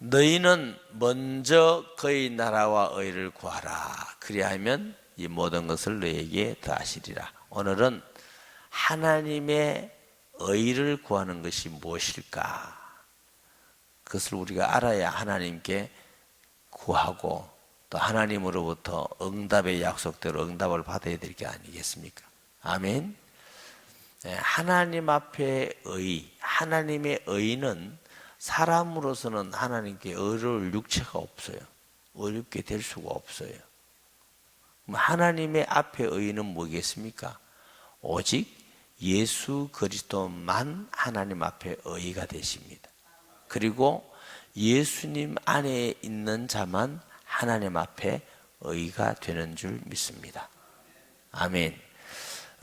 너희는 먼저 그의 나라와 의를 구하라. 그리하면 이 모든 것을 너희에게 더하시리라. 오늘은 하나님의 의를 구하는 것이 무엇일까? 그것을 우리가 알아야 하나님께 구하고 또 하나님으로부터 응답의 약속대로 응답을 받아야 될 게 아니겠습니까? 아멘. 하나님 앞에 하나님의 의는 사람으로서는 하나님께 의로울 육체가 없어요. 의롭게 될 수가 없어요. 하나님의 앞에 의는 뭐겠습니까? 오직 예수 그리스도만 하나님 앞에 의가 되십니다. 그리고 예수님 안에 있는 자만 하나님 앞에 의가 되는 줄 믿습니다. 아멘.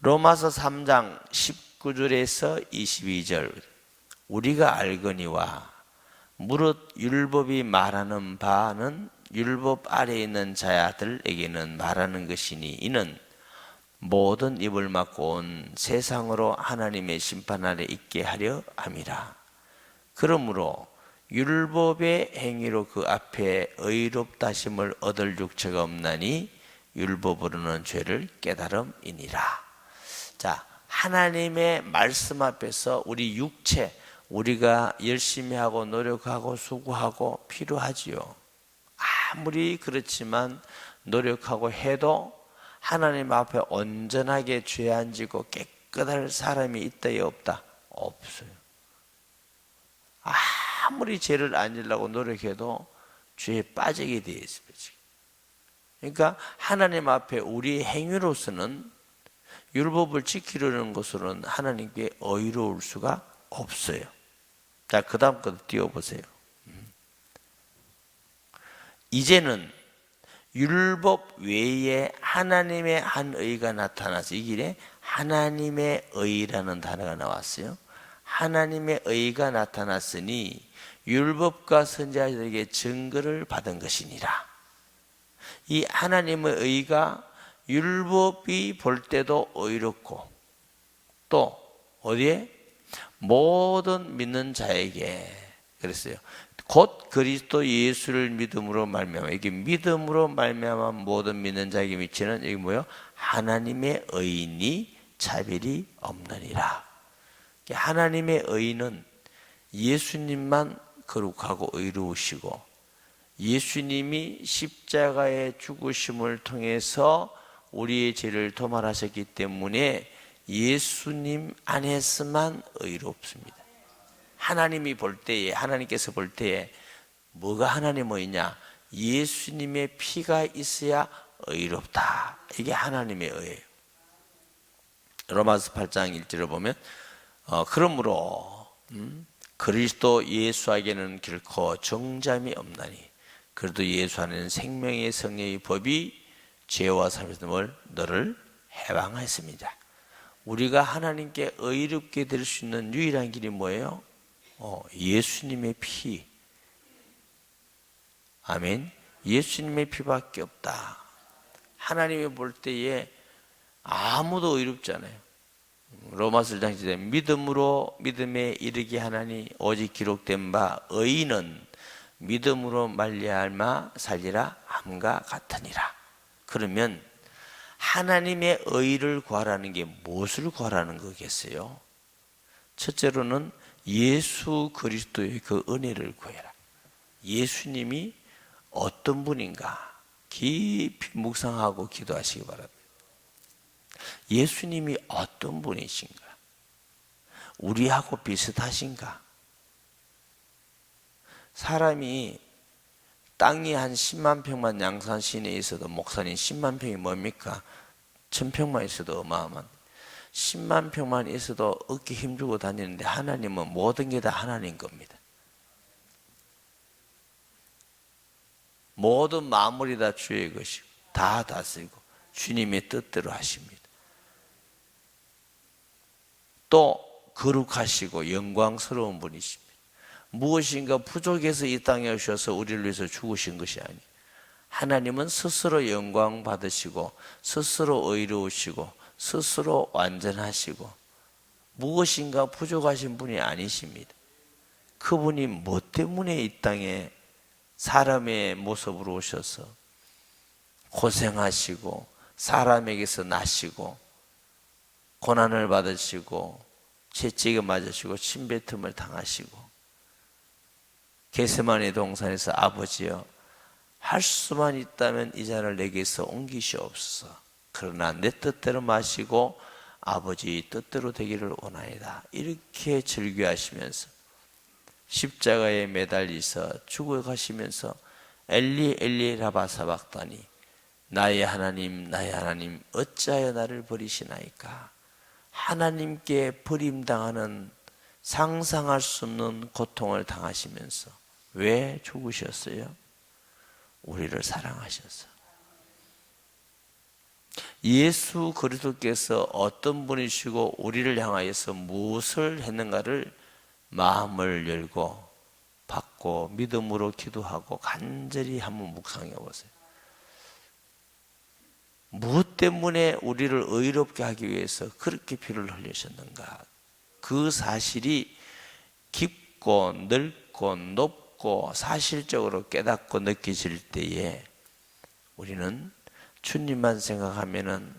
로마서 3장 19절에서 22절 우리가 알거니와 무릇 율법이 말하는 바는 율법 아래에 있는 자들에게는 말하는 것이니 이는 모든 입을 막고 온 세상으로 하나님의 심판 아래 있게 하려 함이라. 그러므로 율법의 행위로 그 앞에 의롭다심을 얻을 육체가 없나니 율법으로는 죄를 깨달음이니라. 자, 하나님의 말씀 앞에서 우리 육체, 우리가 열심히 하고 노력하고 수고하고 필요하지요. 아무리 그렇지만 노력하고 해도 하나님 앞에 온전하게 죄 안 지고 깨끗할 사람이 있다요 없다? 없어요. 아무리 죄를 안 지려고 노력해도 죄에 빠지게 되어 있습니다. 그러니까 하나님 앞에 우리 행위로서는 율법을 지키려는 것으로는 하나님께 의로울 수가 없어요. 자, 그 다음 거 띄워보세요. 이제는 율법 외에 하나님의 한 의가 나타나서 이 길에 하나님의 의라는 단어가 나왔어요. 하나님의 의가 나타났으니 율법과 선지자들에게 증거를 받은 것이니라. 이 하나님의 의가 율법이 볼 때도 의롭고 또 어디에? 모든 믿는 자에게 그랬어요. 곧 그리스도 예수를 믿음으로 말미암아 이게 믿음으로 말미암아 모든 믿는 자에게 미치는 이게 뭐예요? 하나님의 의인이 차별이 없느니라. 하나님의 의는 예수님만 거룩하고 의로우시고 예수님이 십자가의 죽으심을 통해서 우리의 죄를 도말하셨기 때문에 예수님 안에서만 의롭습니다. 하나님이 볼 때에 하나님께서 볼 때에 뭐가 하나님 의냐? 예수님의 피가 있어야 의롭다. 이게 하나님의 의예요. 로마서 8장 1절을 보면 그러므로 그리스도 예수에게는 결코 정잠이 없나니 그래도 예수 안에는 생명의 성령의 법이 죄와 삶을 너를 해방했습니다. 우리가 하나님께 의롭게 될 수 있는 유일한 길이 뭐예요? 예수님의 피. 아멘. 예수님의 피밖에 없다. 하나님이 볼 때에 아무도 의롭잖아요. 로마서 1장 10절에 믿음으로 믿음에 이르게 하나니 오직 기록된 바 의인은 믿음으로 말미암아 살리라 함과 같으니라. 그러면 하나님의 의를 구하라는 게 무엇을 구하라는 거겠어요? 첫째로는 예수 그리스도의 그 은혜를 구해라. 예수님이 어떤 분인가 깊이 묵상하고 기도하시기 바랍니다. 예수님이 어떤 분이신가? 우리하고 비슷하신가? 사람이 땅이 한 10만 평만 양산 시내에 있어도 목사님 10만 평이 뭡니까? 1000평만 있어도 어마어마한 10만 평만 있어도 어깨 힘주고 다니는데 하나님은 모든 게 다 하나님 겁니다. 모든 만물이 다 주의 것이고 다 다스리고 주님의 뜻대로 하십니다. 또 거룩하시고 영광스러운 분이십니다. 무엇인가 부족해서 이 땅에 오셔서 우리를 위해서 죽으신 것이 아니에요. 하나님은 스스로 영광 받으시고 스스로 의로우시고 스스로 완전하시고 무엇인가 부족하신 분이 아니십니다. 그분이 뭐 때문에 이 땅에 사람의 모습으로 오셔서 고생하시고 사람에게서 나시고 고난을 받으시고 채찍에 맞으시고 침뱉음을 당하시고 겟세마네 동산에서 아버지여 할 수만 있다면 이 잔을 내게서 옮기시옵소서. 그러나 내 뜻대로 마시고 아버지 뜻대로 되기를 원하이다. 이렇게 즐겨하시면서 십자가에 매달리서 죽어가시면서 엘리 엘리 라바 사박다니 나의 하나님 어찌하여 나를 버리시나이까. 하나님께 버림당하는 상상할 수 없는 고통을 당하시면서 왜 죽으셨어요? 우리를 사랑하셔서. 예수 그리스도께서 어떤 분이시고 우리를 향하여서 무엇을 했는가를 마음을 열고 받고 믿음으로 기도하고 간절히 한번 묵상해 보세요. 무엇 때문에 우리를 의롭게 하기 위해서 그렇게 피를 흘리셨는가? 그 사실이 깊고 넓고 높고 사실적으로 깨닫고 느껴질 때에 우리는 주님만 생각하면은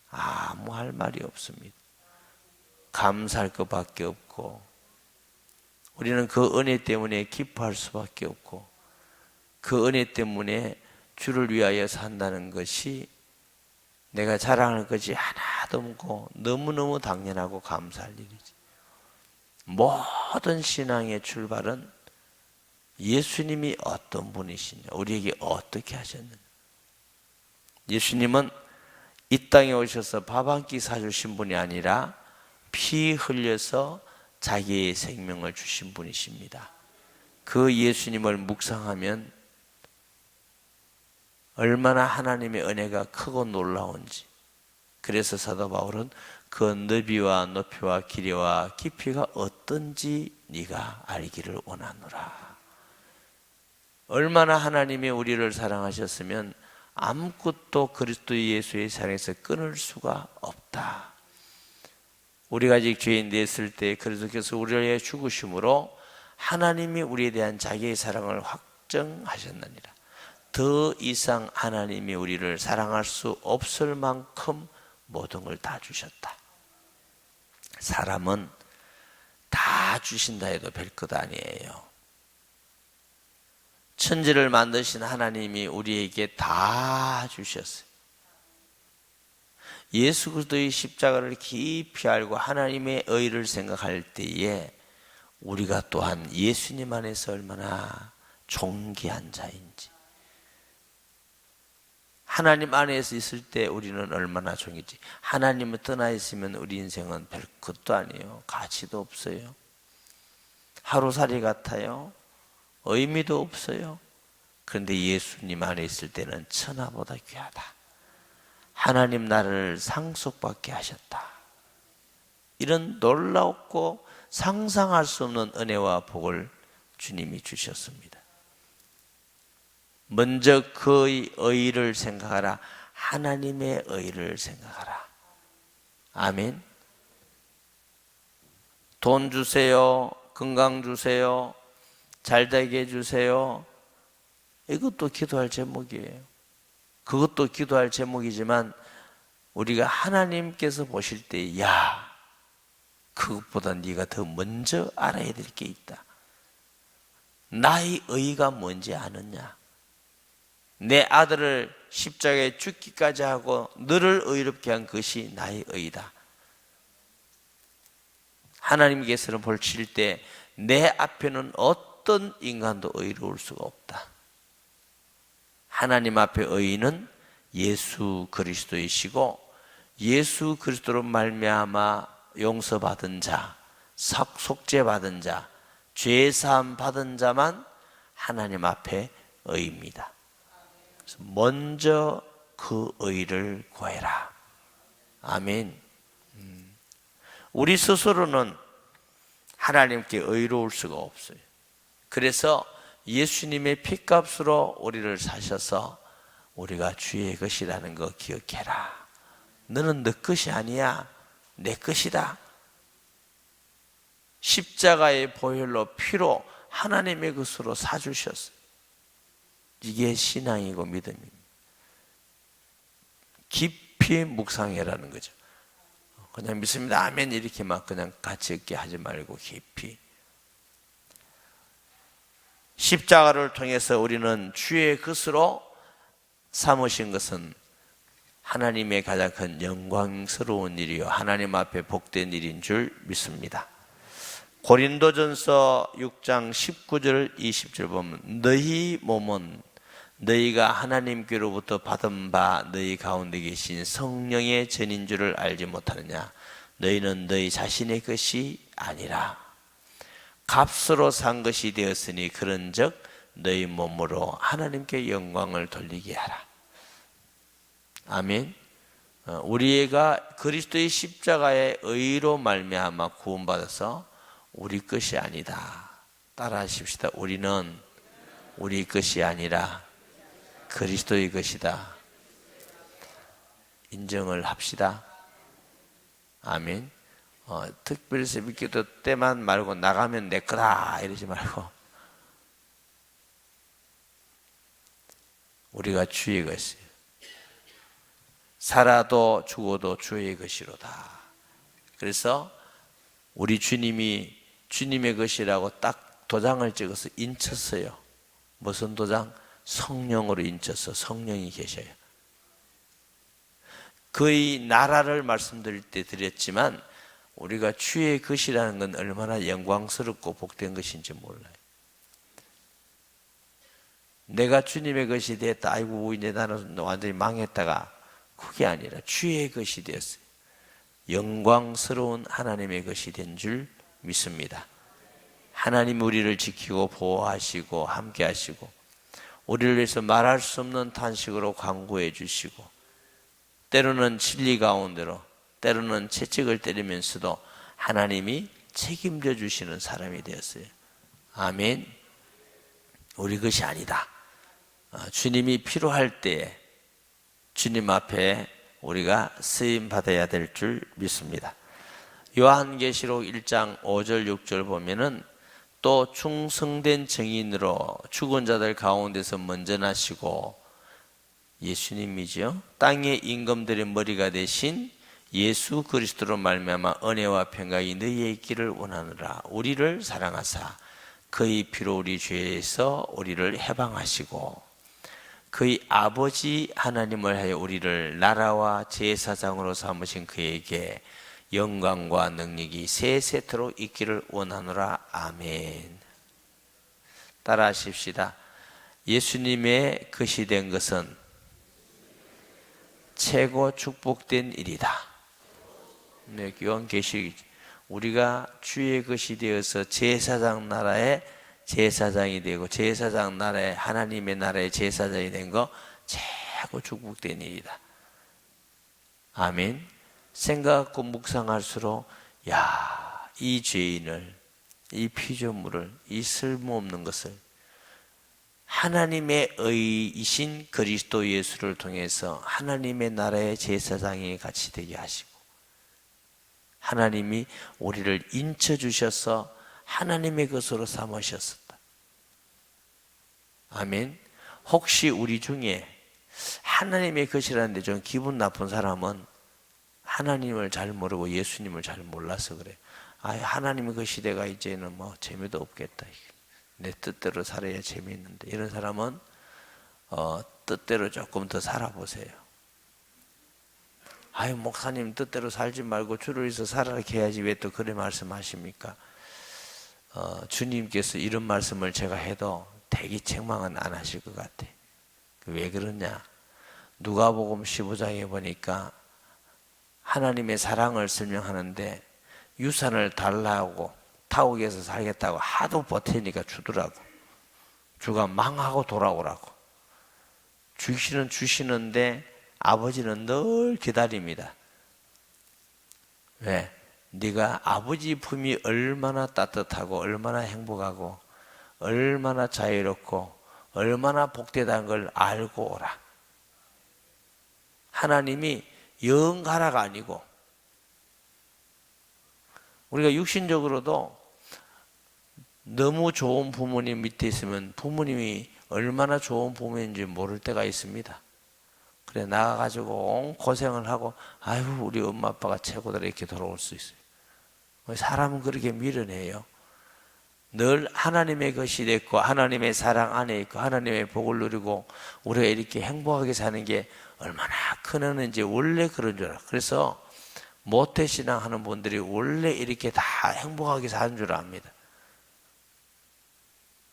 아무 할 말이 없습니다. 감사할 것밖에 없고 우리는 그 은혜 때문에 기뻐할 수밖에 없고 그 은혜 때문에 주를 위하여 산다는 것이 내가 자랑할 것이 하나도 없고 너무너무 당연하고 감사할 일이지. 모든 신앙의 출발은 예수님이 어떤 분이시냐, 우리에게 어떻게 하셨느냐. 예수님은 이 땅에 오셔서 밥 한 끼 사주신 분이 아니라 피 흘려서 자기의 생명을 주신 분이십니다. 그 예수님을 묵상하면 얼마나 하나님의 은혜가 크고 놀라운지. 그래서 사도 바울은 그 너비와 높이와 길이와 깊이가 어떤지 네가 알기를 원하노라. 얼마나 하나님이 우리를 사랑하셨으면 아무것도 그리스도 예수의 사랑에서 끊을 수가 없다. 우리가 아직 죄인 되었을 때 그리스도께서 우리를 위해 죽으심으로 하나님이 우리에 대한 자기의 사랑을 확정하셨느니라. 더 이상 하나님이 우리를 사랑할 수 없을 만큼 모든 걸 다 주셨다. 사람은 다 주신다 해도 별 것 아니에요. 천지를 만드신 하나님이 우리에게 다 주셨어요. 예수 그리스도의 십자가를 깊이 알고 하나님의 의를 생각할 때에 우리가 또한 예수님 안에서 얼마나 존귀한 자인지, 하나님 안에서 있을 때 우리는 얼마나 존귀지. 하나님을 떠나 있으면 우리 인생은 별 것도 아니에요. 가치도 없어요. 하루살이 같아요. 의미도 없어요. 그런데 예수님 안에 있을 때는 천하보다 귀하다. 하나님 나를 상속받게 하셨다. 이런 놀랍고 상상할 수 없는 은혜와 복을 주님이 주셨습니다. 먼저 그의 의를 생각하라. 하나님의 의를 생각하라. 아멘. 돈 주세요. 건강 주세요. 잘되게 해주세요. 이것도 기도할 제목이에요. 그것도 기도할 제목이지만 우리가 하나님께서 보실 때 야, 그것보다 네가 더 먼저 알아야 될 게 있다. 나의 의가 뭔지 아느냐? 내 아들을 십자가에 죽기까지 하고 너를 의롭게 한 것이 나의 의다. 하나님께서는 보실 때 내 앞에는 어떤 인간도 의로울 수가 없다. 하나님 앞에 의인은 예수 그리스도이시고 예수 그리스도로 말미암아 용서받은 자, 속죄받은 자, 죄사함 받은 자만 하나님 앞에 의입니다. 그래서 먼저 그 의를 구해라. 아멘. 우리 스스로는 하나님께 의로울 수가 없어요. 그래서 예수님의 피값으로 우리를 사셔서 우리가 주의 것이라는 거 기억해라. 너는 너 것이 아니야. 내 것이다. 십자가의 보혈로 피로 하나님의 것으로 사주셨어요. 이게 신앙이고 믿음입니다. 깊이 묵상해라는 거죠. 그냥 믿습니다 아멘 이렇게 막 그냥 같이 있게 하지 말고 깊이. 십자가를 통해서 우리는 주의 것으로 삼으신 것은 하나님의 가장 큰 영광스러운 일이요 하나님 앞에 복된 일인 줄 믿습니다. 고린도전서 6장 19절 20절 보면 너희 몸은 너희가 하나님께로부터 받은 바 너희 가운데 계신 성령의 전인 줄을 알지 못하느냐. 너희는 너희 자신의 것이 아니라 값으로 산 것이 되었으니 그런즉 너희 몸으로 하나님께 영광을 돌리게 하라. 아멘. 우리가 그리스도의 십자가의 의로 말미암아 구원받아서 우리 것이 아니다. 따라하십시다. 우리는 우리 것이 아니라 그리스도의 것이다. 인정을 합시다. 아멘. 특별히 새벽기도 때만 말고 나가면 내 거다 이러지 말고 우리가 주의 것이에요. 살아도 죽어도 주의 것이로다. 그래서 우리 주님이 주님의 것이라고 딱 도장을 찍어서 인쳤어요. 무슨 도장? 성령으로 인쳐서 성령이 계셔요. 그의 나라를 말씀드릴 때 드렸지만 우리가 주의 것이라는 건 얼마나 영광스럽고 복된 것인지 몰라요. 내가 주님의 것이 됐다. 아이고 이제 나는 완전히 망했다가 그게 아니라 주의 것이 되었어요. 영광스러운 하나님의 것이 된 줄 믿습니다. 하나님 우리를 지키고 보호하시고 함께 하시고 우리를 위해서 말할 수 없는 탄식으로 간구해 주시고 때로는 진리 가운데로 때로는 채찍을 때리면서도 하나님이 책임져 주시는 사람이 되었어요. 아멘. 우리 것이 아니다. 주님이 필요할 때에 주님 앞에 우리가 쓰임 받아야 될 줄 믿습니다. 요한계시록 1장 5절 6절 보면은 또 충성된 증인으로 죽은 자들 가운데서 먼저 나시고 예수님이죠. 땅의 임금들의 머리가 되신 예수 그리스도로 말미암아 은혜와 평강이 너희에 있기를 원하노라. 우리를 사랑하사 그의 피로 우리 죄에서 우리를 해방하시고 그의 아버지 하나님을 하여 우리를 나라와 제사장으로 삼으신 그에게 영광과 능력이 세세토록 있기를 원하노라. 아멘. 따라 하십시다. 예수님의 것이 된 것은 최고 축복된 일이다. 네, 요한계시록 우리가 주의 것이 되어서 제사장 나라의 제사장이 되고 제사장 나라의 하나님의 나라의 제사장이 된 거 최고 축복된 일이다. 아멘. 생각하고 묵상할수록 야, 이 죄인을 이 피조물을 이 쓸모없는 것을 하나님의 의이신 그리스도 예수를 통해서 하나님의 나라의 제사장이 같이 되게 하시고 하나님이 우리를 인쳐주셔서 하나님의 것으로 삼으셨었다. 아멘. 혹시 우리 중에 하나님의 것이라는데 좀 기분 나쁜 사람은 하나님을 잘 모르고 예수님을 잘 몰라서 그래. 아, 하나님의 것이 내가 이제는 뭐 재미도 없겠다. 내 뜻대로 살아야 재미있는데 이런 사람은 뜻대로 조금 더 살아보세요. 아유 목사님 뜻대로 살지 말고 주를 위해서 살아라 해야지 왜 또 그래 말씀하십니까? 주님께서 이런 말씀을 제가 해도 대기 책망은 안 하실 것 같아. 왜 그러냐? 누가복음 15장에 보니까 하나님의 사랑을 설명하는데 유산을 달라고 타국에서 살겠다고 하도 버티니까 주더라고. 주가 망하고 돌아오라고. 주시는 주시는데 아버지는 늘 기다립니다. 왜? 네가 아버지 품이 얼마나 따뜻하고 얼마나 행복하고 얼마나 자유롭고 얼마나 복되다는 걸 알고 오라. 하나님이 영 가라가 아니고 우리가 육신적으로도 너무 좋은 부모님 밑에 있으면 부모님이 얼마나 좋은 부모인지 모를 때가 있습니다. 그래 나가가지고 온 고생을 하고 아유 우리 엄마 아빠가 최고다 이렇게 돌아올 수 있어요. 사람은 그렇게 미련해요. 늘 하나님의 것이 됐고 하나님의 사랑 안에 있고 하나님의 복을 누리고 우리가 이렇게 행복하게 사는 게 얼마나 큰 은혜인지 원래 그런 줄 알아. 그래서 모태신앙 하는 분들이 원래 이렇게 다 행복하게 사는 줄 압니다.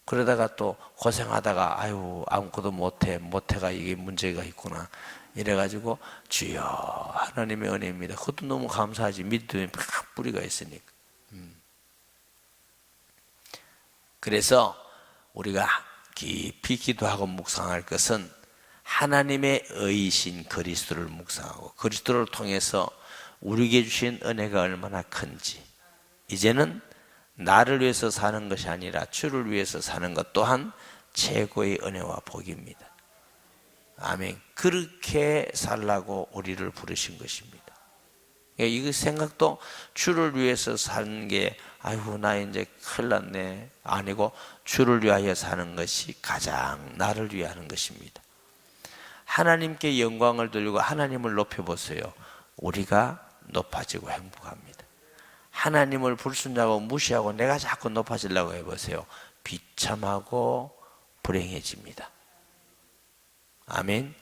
그러다가 또 고생하다가 아유 아무것도 못해가 이게 문제가 있구나 이래가지고 주여 하나님의 은혜입니다. 그것도 너무 감사하지. 믿음에 팍 뿌리가 있으니까. 그래서 우리가 깊이 기도하고 묵상할 것은 하나님의 의이신 그리스도를 묵상하고 그리스도를 통해서 우리에게 주신 은혜가 얼마나 큰지, 이제는 나를 위해서 사는 것이 아니라 주를 위해서 사는 것 또한 최고의 은혜와 복입니다. 아멘. 그렇게 살라고 우리를 부르신 것입니다. 이 생각도 주를 위해서 사는 게 아이고 나 이제 큰일 났네 아니고 주를 위하여 사는 것이 가장 나를 위하는 것입니다. 하나님께 영광을 돌리고 하나님을 높여보세요. 우리가 높아지고 행복합니다. 하나님을 불순종하고 무시하고 내가 자꾸 높아지려고 해보세요. 비참하고 불행해집니다. 아멘.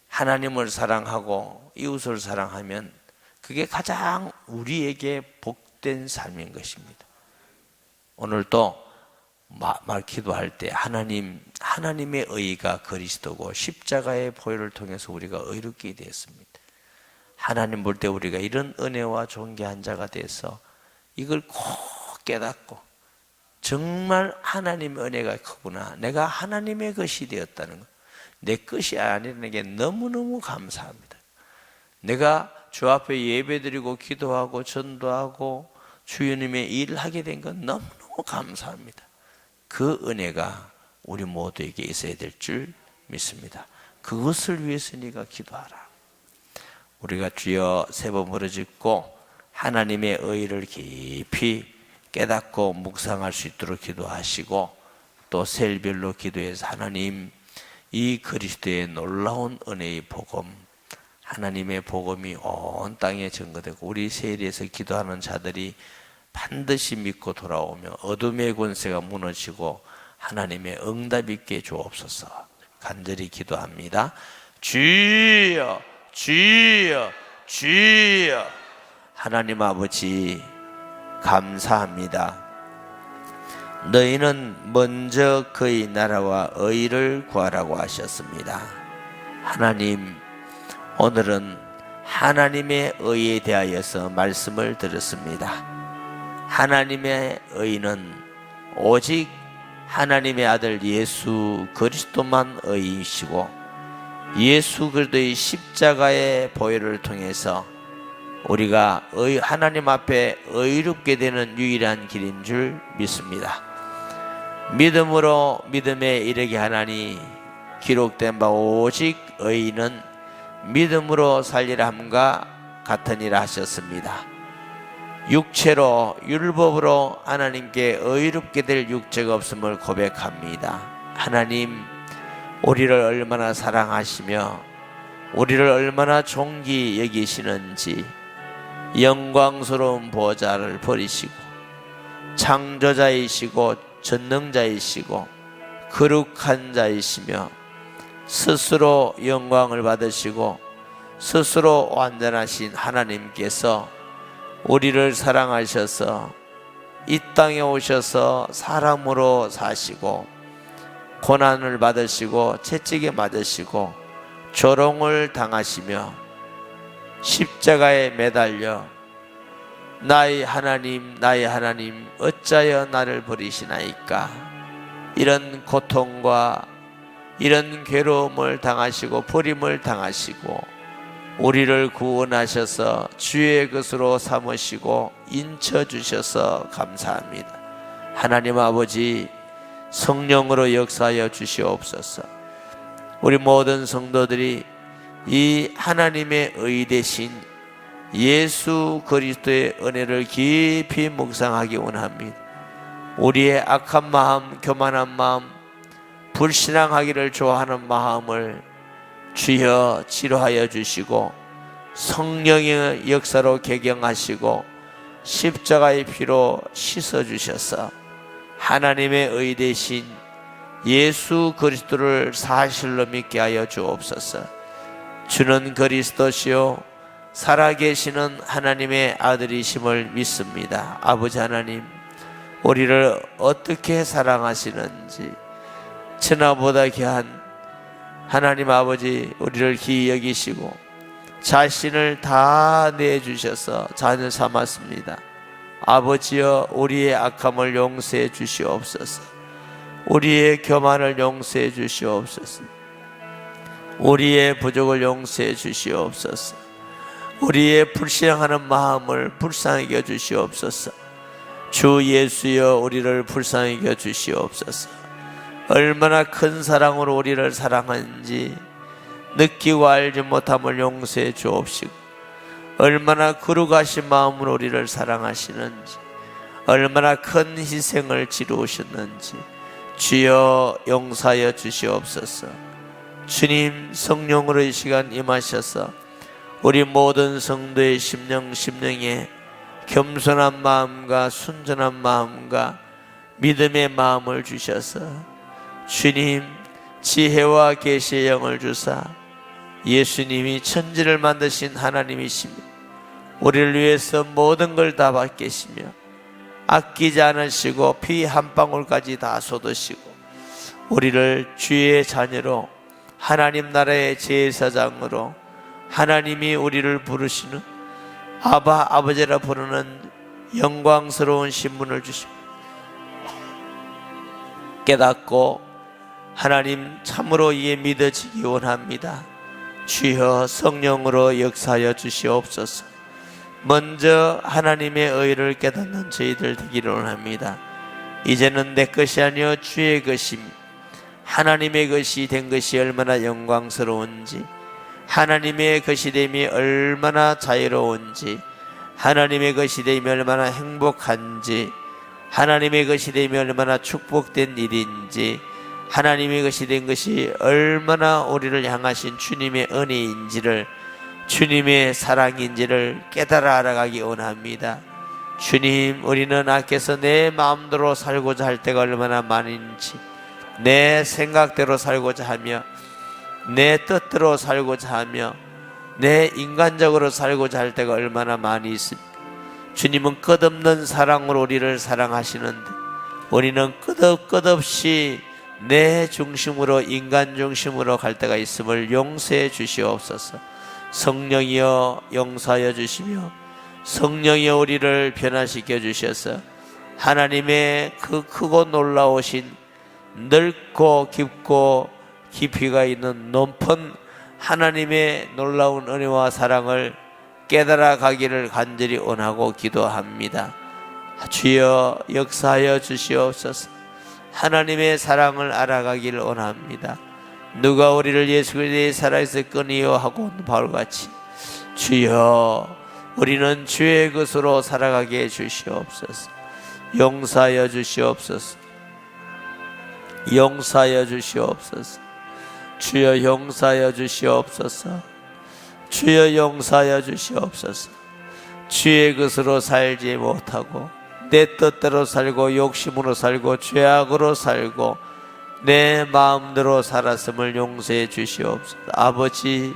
하나님을 사랑하고 이웃을 사랑하면 그게 가장 우리에게 복된 삶인 것입니다. 오늘도 기도할 때 하나님의 의가 그리스도고 십자가의 보혈을 통해서 우리가 의롭게 되었습니다. 하나님 볼 때 우리가 이런 은혜와 존귀한 자가 돼서 이걸 꼭 깨닫고 정말 하나님의 은혜가 크구나. 내가 하나님의 것이 되었다는 것. 내 것이 아니라는 게 너무너무 감사합니다. 내가 주 앞에 예배드리고 기도하고 전도하고 주님의 일을 하게 된 건 너무너무 감사합니다. 그 은혜가 우리 모두에게 있어야 될 줄 믿습니다. 그것을 위해서 네가 기도하라. 우리가 주여 세 번 부르짖고 하나님의 의를 깊이 깨닫고 묵상할 수 있도록 기도하시고 또 셀별로 기도해서 하나님 이 그리스도의 놀라운 은혜의 복음, 하나님의 복음이 온 땅에 전거되고 우리 세일에서 기도하는 자들이 반드시 믿고 돌아오며 어둠의 권세가 무너지고 하나님의 응답 있게 주옵소서. 간절히 기도합니다. 주여 주여 주여. 하나님 아버지 감사합니다. 너희는 먼저 그의 나라와 의를 구하라고 하셨습니다. 하나님, 오늘은 하나님의 의에 대하여서 말씀을 들었습니다. 하나님의 의는 오직 하나님의 아들 예수 그리스도만 의이시고 예수 그리스도의 십자가의 보혈을 통해서 우리가 하나님 앞에 의롭게 되는 유일한 길인 줄 믿습니다. 믿음으로 믿음에 이르게 하나니 기록된 바 오직 의인은 믿음으로 살리라 함과 같으니라 하셨습니다. 육체로 율법으로 하나님께 의롭게 될 육체가 없음을 고백합니다. 하나님, 우리를 얼마나 사랑하시며 우리를 얼마나 존귀 여기시는지 영광스러운 보좌를 버리시고 창조자이시고 전능자이시고 거룩한 자이시며 스스로 영광을 받으시고 스스로 완전하신 하나님께서 우리를 사랑하셔서 이 땅에 오셔서 사람으로 사시고 고난을 받으시고 채찍에 맞으시고 조롱을 당하시며 십자가에 매달려 나의 하나님 어찌하여 나를 버리시나이까, 이런 고통과 이런 괴로움을 당하시고 버림을 당하시고 우리를 구원하셔서 주의 것으로 삼으시고 인쳐주셔서 감사합니다. 하나님 아버지, 성령으로 역사하여 주시옵소서. 우리 모든 성도들이 이 하나님의 의 대신 예수 그리스도의 은혜를 깊이 묵상하기 원합니다. 우리의 악한 마음, 교만한 마음, 불신앙하기를 좋아하는 마음을 주여 치료하여 주시고 성령의 역사로 개경하시고 십자가의 피로 씻어주셔서 하나님의 의 대신 예수 그리스도를 사실로 믿게 하여 주옵소서. 주는 그리스도시요 살아계시는 하나님의 아들이심을 믿습니다. 아버지 하나님, 우리를 어떻게 사랑하시는지 천하보다 귀한 하나님 아버지, 우리를 귀히 여기시고 자신을 다 내주셔서 자녀 삼았습니다. 아버지여, 우리의 악함을 용서해 주시옵소서. 우리의 교만을 용서해 주시옵소서. 우리의 부족을 용서해 주시옵소서. 우리의 불신앙하는 마음을 불쌍히 여겨 주시옵소서. 주 예수여, 우리를 불쌍히 여겨 주시옵소서. 얼마나 큰 사랑으로 우리를 사랑하는지 느끼고 알지 못함을 용서해 주옵시고, 얼마나 거룩하신 마음으로 우리를 사랑하시는지, 얼마나 큰 희생을 치루셨는지 주여 용서하여 주시옵소서. 주님, 성령으로 이 시간 임하셔서 우리 모든 성도의 심령에 겸손한 마음과 순전한 마음과 믿음의 마음을 주셔서 주님, 지혜와 계시의 영을 주사 예수님이 천지를 만드신 하나님이시며 우리를 위해서 모든 걸 다 받계시며 아끼지 않으시고 피 한 방울까지 다 쏟으시고 우리를 주의 자녀로 하나님 나라의 제사장으로 하나님이 우리를 부르시는 아바 아버지라 부르는 영광스러운 신분을 주시고 깨닫고 하나님 참으로 이에 믿어지기 원합니다. 주여 성령으로 역사하여 주시옵소서. 먼저 하나님의 의를 깨닫는 저희들 되기를 원합니다. 이제는 내 것이 아니여 주의 것임, 하나님의 것이 된 것이 얼마나 영광스러운지, 하나님의 것이 됨이 얼마나 자유로운지, 하나님의 것이 됨이 얼마나 행복한지, 하나님의 것이 됨이 얼마나 축복된 일인지, 하나님의 것이 된 것이 얼마나 우리를 향하신 주님의 은혜인지를, 주님의 사랑인지를 깨달아 알아가기 원합니다. 주님, 우리는 앞에서 내 마음대로 살고자 할 때가 얼마나 많은지, 내 생각대로 살고자 하며 내 뜻대로 살고자 하며 내 인간적으로 살고자 할 때가 얼마나 많이 있습니다. 주님은 끝없는 사랑으로 우리를 사랑하시는데 우리는 끝없이 내 중심으로, 인간 중심으로 갈 때가 있음을 용서해 주시옵소서. 성령이여 용서하여 주시며 성령이여 우리를 변화시켜 주셔서 하나님의 그 크고 놀라우신 넓고 깊고 깊이가 있는 높은 하나님의 놀라운 은혜와 사랑을 깨달아 가기를 간절히 원하고 기도합니다. 주여 역사하여 주시옵소서. 하나님의 사랑을 알아가기를 원합니다. 누가 우리를 예수 그리스도의 살아서 끊이요 하고 바울같이 주여 우리는 주의 것으로 살아가게 해주시옵소서. 용서하여 주시옵소서. 용서하여 주시옵소서. 주여 용서하여 주시옵소서. 주여 용서하여 주시옵소서. 주의 것으로 살지 못하고 내 뜻대로 살고 욕심으로 살고 죄악으로 살고 내 마음대로 살았음을 용서해 주시옵소서. 아버지,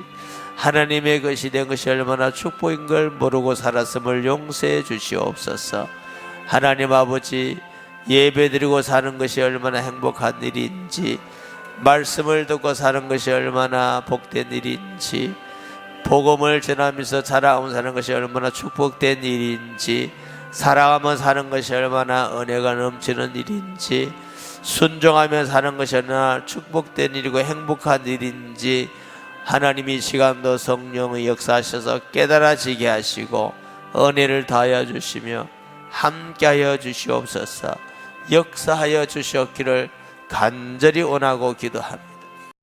하나님의 것이 된 것이 얼마나 축복인 걸 모르고 살았음을 용서해 주시옵소서. 하나님 아버지, 예배드리고 사는 것이 얼마나 행복한 일인지, 말씀을 듣고 사는 것이 얼마나 복된 일인지, 복음을 전하면서 자라가며 사는 것이 얼마나 축복된 일인지, 살아가며 사는 것이 얼마나 은혜가 넘치는 일인지, 순종하며 사는 것이 얼마나 축복된 일이고 행복한 일인지 하나님이 시간도 성령의 역사하셔서 깨달아지게 하시고 은혜를 다하여 주시며 함께하여 주시옵소서. 역사하여 주시옵기를 간절히 원하고 기도합니다.